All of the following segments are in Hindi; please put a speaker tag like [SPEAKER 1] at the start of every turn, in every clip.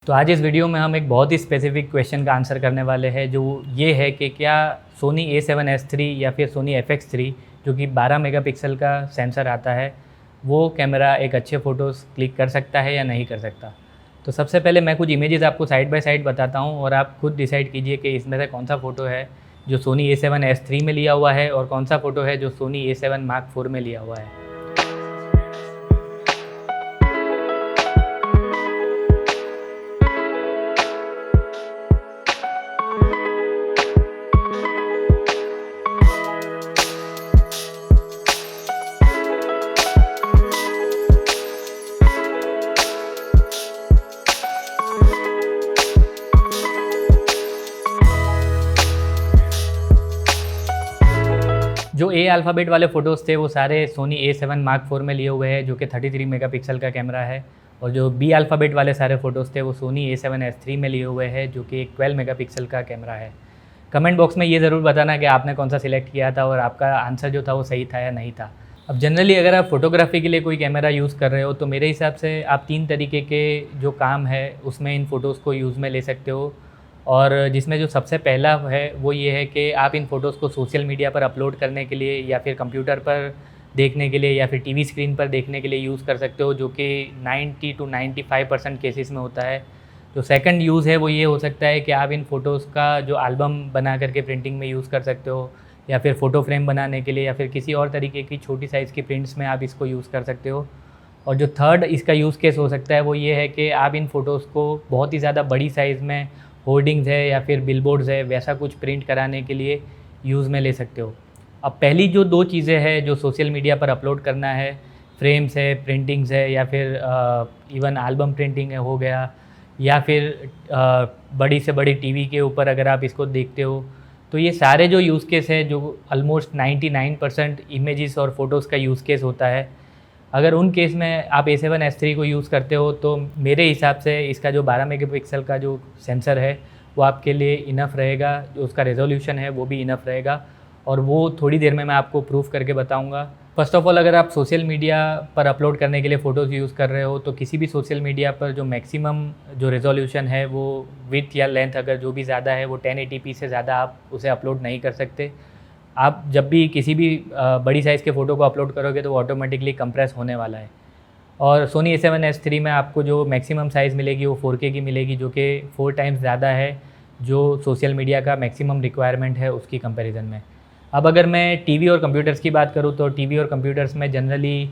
[SPEAKER 1] तो आज इस वीडियो में हम एक बहुत ही स्पेसिफिक क्वेश्चन का आंसर करने वाले हैं, जो ये है कि क्या सोनी A7S III या फिर सोनी FX3 जो कि 12 मेगापिक्सल का सेंसर आता है, वो कैमरा एक अच्छे फ़ोटोज़ क्लिक कर सकता है या नहीं कर सकता। तो सबसे पहले मैं कुछ इमेजेस आपको साइड बाय साइड बताता हूँ और आप खुद डिसाइड कीजिए कि इसमें से कौन सा फ़ोटो है जो सोनी A7S III में लिया हुआ है और कौन सा फ़ोटो है जो सोनी A7 Mark IV में लिया हुआ है। जो ए अल्फ़ाबेट वाले फ़ोटोज़ थे वो सारे सोनी A7 Mark IV में लिए हुए हैं, जो कि 33 मेगापिक्सल का कैमरा है। और जो बी अल्फ़ाबेट वाले सारे फ़ोटोज़ थे वो सोनी A7S III में लिए हुए हैं, जो कि एक 12 मेगापिक्सल का कैमरा है। कमेंट बॉक्स में ये ज़रूर बताना कि आपने कौन सा सिलेक्ट किया था और आपका आंसर जो था वो सही था या नहीं था। अब जनरली अगर आप फ़ोटोग्राफी के लिए कोई कैमरा यूज़ कर रहे हो तो मेरे हिसाब से आप 3 तरीके के जो काम है उसमें इन फ़ोटोज़ को यूज़ में ले सकते हो। और जिसमें जो सबसे पहला है वो ये है कि आप इन फ़ोटोज़ को सोशल मीडिया पर अपलोड करने के लिए या फिर कंप्यूटर पर देखने के लिए या फिर टीवी स्क्रीन पर देखने के लिए यूज़ कर सकते हो, जो कि 90 to 95% केसेस में होता है। जो सेकंड यूज़ है वो ये हो सकता है कि आप इन फ़ोटोज़ का जो एल्बम बना करके प्रिंटिंग में यूज़ कर सकते हो, या फिर फ़ोटो फ्रेम बनाने के लिए या फिर किसी और तरीके की छोटी साइज़ की प्रिंट्स में आप इसको यूज़ कर सकते हो। और जो थर्ड इसका यूज़ केस हो सकता है वो ये है कि आप इन फ़ोटोज़ को बहुत ही ज़्यादा बड़ी साइज़ में होर्डिंग्स है या फिर बिलबोर्ड्स है वैसा कुछ प्रिंट कराने के लिए यूज़ में ले सकते हो। अब पहली जो 2 चीज़ें हैं जो सोशल मीडिया पर अपलोड करना है, फ्रेम्स है, प्रिंटिंग्स है या फिर इवन एल्बम प्रिंटिंग है हो गया, या फिर बड़ी से बड़ी टीवी के ऊपर अगर आप इसको देखते हो, तो ये सारे जो यूज़ केस है जो ऑलमोस्ट 99% इमेजेस और फ़ोटोज़ का यूज़ केस होता है। अगर उन केस में आप A7S III को यूज़ करते हो तो मेरे हिसाब से इसका जो 12 मेगापिक्सल का जो सेंसर है वो आपके लिए इनफ रहेगा, जो उसका रेजोल्यूशन है वो भी इनफ रहेगा, और वो थोड़ी देर में मैं आपको प्रूफ करके बताऊंगा। फर्स्ट ऑफ ऑल, अगर आप सोशल मीडिया पर अपलोड करने के लिए फ़ोटोज़ यूज़ कर रहे हो तो किसी भी सोशल मीडिया पर जो मैक्सिमम जो रेजोल्यूशन है वो विड्थ या लेंथ अगर जो भी ज़्यादा है वो 1080p से ज़्यादा आप उसे अपलोड नहीं कर सकते। आप जब भी किसी भी बड़ी साइज़ के फ़ोटो को अपलोड करोगे तो वो ऑटोमेटिकली कंप्रेस होने वाला है। और सोनी A7S III में आपको जो मैक्सिमम साइज़ मिलेगी वो 4K की मिलेगी, जो कि 4 टाइम्स ज़्यादा है जो सोशल मीडिया का मैक्सिमम रिक्वायरमेंट है उसकी कंपैरिजन में। अब अगर मैं टीवी और कंप्यूटर्स की बात करूँ तो टीवी और कंप्यूटर्स में जनरली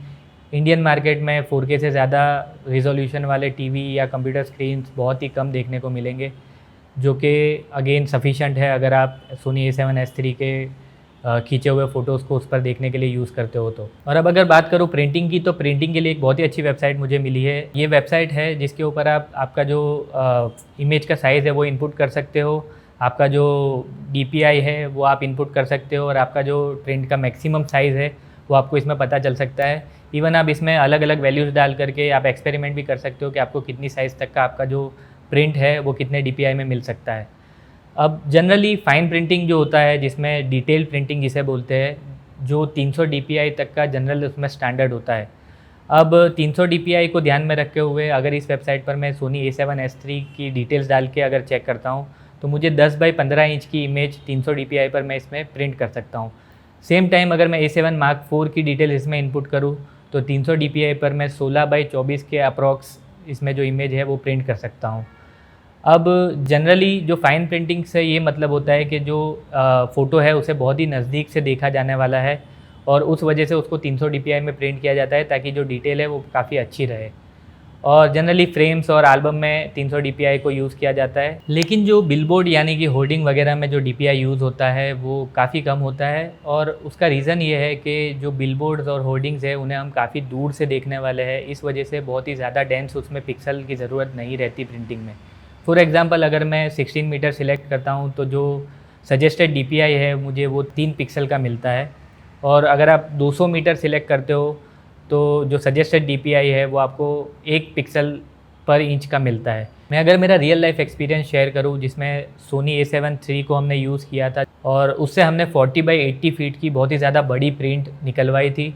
[SPEAKER 1] इंडियन मार्केट में 4K से ज़्यादा रिजोल्यूशन वाले टीवी या कंप्यूटर स्क्रीन्स बहुत ही कम देखने को मिलेंगे, जो कि अगेन सफिशेंट है अगर आप सोनी A7S III के खींचे हुए फ़ोटोज़ को उस पर देखने के लिए यूज़ करते हो तो। और अब अगर बात करूँ प्रिंटिंग की, तो प्रिंटिंग के लिए एक बहुत ही अच्छी वेबसाइट मुझे मिली है। ये वेबसाइट है जिसके ऊपर आप आपका जो इमेज का साइज़ है वो इनपुट कर सकते हो, आपका जो DPI है वो आप इनपुट कर सकते हो, और आपका जो प्रिंट का मैक्सिमम साइज़ है वो आपको इसमें पता चल सकता है। इवन आप इसमें अलग अलग वैल्यूज़ डाल करके आप एक्सपेरिमेंट भी कर सकते हो कि आपको कितनी साइज़ तक का आपका जो प्रिंट है वो कितने DPI में मिल सकता है। अब जनरली फ़ाइन प्रिंटिंग जो होता है, जिसमें डिटेल प्रिंटिंग जिसे बोलते हैं, जो 300 DPI तक का जनरल उसमें स्टैंडर्ड होता है। अब 300 DPI को ध्यान में रखते हुए अगर इस वेबसाइट पर मैं सोनी A7S III की डिटेल्स डाल के अगर चेक करता हूँ तो मुझे 10 बाई 15 इंच की इमेज 300 DPI पर मैं इसमें प्रिंट कर सकता हूँ। सेम टाइम अगर मैं A7 Mark IV की डिटेल इसमें इनपुट करूँ तो 300 DPI पर मैं 16 बाई 24 के अप्रॉक्स इसमें जो इमेज है वो प्रिंट कर सकता हूँ। अब जनरली जो फ़ाइन प्रिंटिंग से ये मतलब होता है कि जो फ़ोटो है उसे बहुत ही नज़दीक से देखा जाने वाला है, और उस वजह से उसको 300 DPI में प्रिंट किया जाता है ताकि जो डिटेल है वो काफ़ी अच्छी रहे। और जनरली फ्रेम्स और एल्बम में 300 DPI को यूज़ किया जाता है, लेकिन जो बिलबोर्ड यानी कि होर्डिंग वगैरह में जो DPI यूज़ होता है वो काफ़ी कम होता है। और उसका रीज़न ये है कि जो बिलबोर्ड्स और होर्डिंग्स है उन्हें हम काफ़ी दूर से देखने वाले हैं, इस वजह से बहुत ही ज़्यादा डेंस उसमें पिक्सल की ज़रूरत नहीं रहती प्रिंटिंग में। फॉर एग्ज़ाम्पल, अगर मैं 16 मीटर सिलेक्ट करता हूँ तो जो सजेस्टेड DPI है मुझे वो 3 पिक्सल का मिलता है, और अगर आप 200 मीटर सिलेक्ट करते हो तो जो सजेस्टेड DPI है वो आपको 1 पिक्सल पर इंच का मिलता है। मैं अगर मेरा रियल लाइफ एक्सपीरियंस शेयर करूँ, जिसमें सोनी A7III को हमने यूज़ किया था और उससे हमने 40 बाई 80 फीट की बहुत ही ज़्यादा बड़ी प्रिंट निकलवाई थी,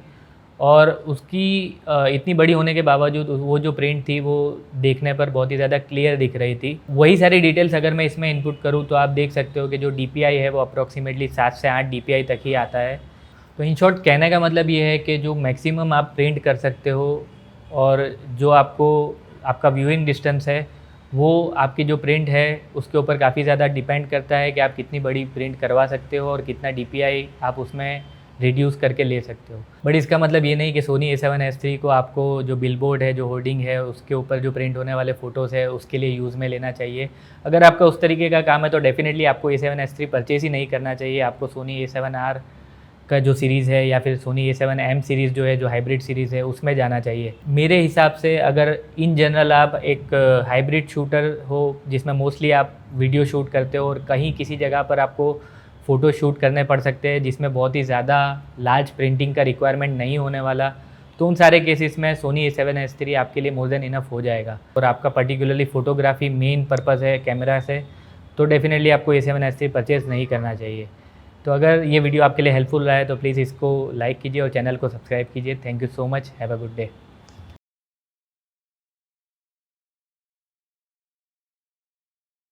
[SPEAKER 1] और उसकी इतनी बड़ी होने के बावजूद वो जो प्रिंट थी वो देखने पर बहुत ही ज़्यादा क्लियर दिख रही थी। वही सारी डिटेल्स अगर मैं इसमें इनपुट करूँ तो आप देख सकते हो कि जो DPI है वो अप्रॉक्सीमेटली 7 से 8 DPI तक ही आता है। तो इन शॉर्ट कहने का मतलब ये है कि जो मैक्सिमम आप प्रिंट कर सकते हो और जो आपका व्यूइंग डिस्टेंस है वो आपकी जो प्रिंट है उसके ऊपर काफ़ी ज़्यादा डिपेंड करता है कि आप कितनी बड़ी प्रिंट करवा सकते हो और कितना DPI आप उसमें रिड्यूस करके ले सकते हो। बट इसका मतलब ये नहीं कि सोनी A7S III को आपको जो बिलबोर्ड है, जो होर्डिंग है, उसके ऊपर जो प्रिंट होने वाले फ़ोटोज़ है उसके लिए यूज़ में लेना चाहिए। अगर आपका उस तरीके का काम है तो डेफिनेटली आपको A7S III परचेज़ ही नहीं करना चाहिए। आपको सोनी A7R का जो सीरीज़ है या फिर सोनी A7M सीरीज़ जो है, जो हाइब्रिड सीरीज़ है, उसमें जाना चाहिए। मेरे हिसाब से अगर इन जनरल आप एक हाइब्रिड शूटर हो जिसमें मोस्टली आप वीडियो शूट करते हो और कहीं किसी जगह पर आपको फ़ोटो शूट करने पड़ सकते हैं जिसमें बहुत ही ज़्यादा लार्ज प्रिंटिंग का रिक्वायरमेंट नहीं होने वाला, तो उन सारे केसेस में सोनी A7S III आपके लिए मोर देन इनफ हो जाएगा। और आपका पर्टिकुलरली फ़ोटोग्राफी मेन पर्पज़ है कैमरा से, तो डेफिनेटली आपको A7S III परचेज़ नहीं करना चाहिए। तो अगर ये वीडियो आपके लिए हेल्पफुल रहा है तो प्लीज़ इसको लाइक कीजिए और चैनल को सब्सक्राइब कीजिए। Thank you so much, have a good day.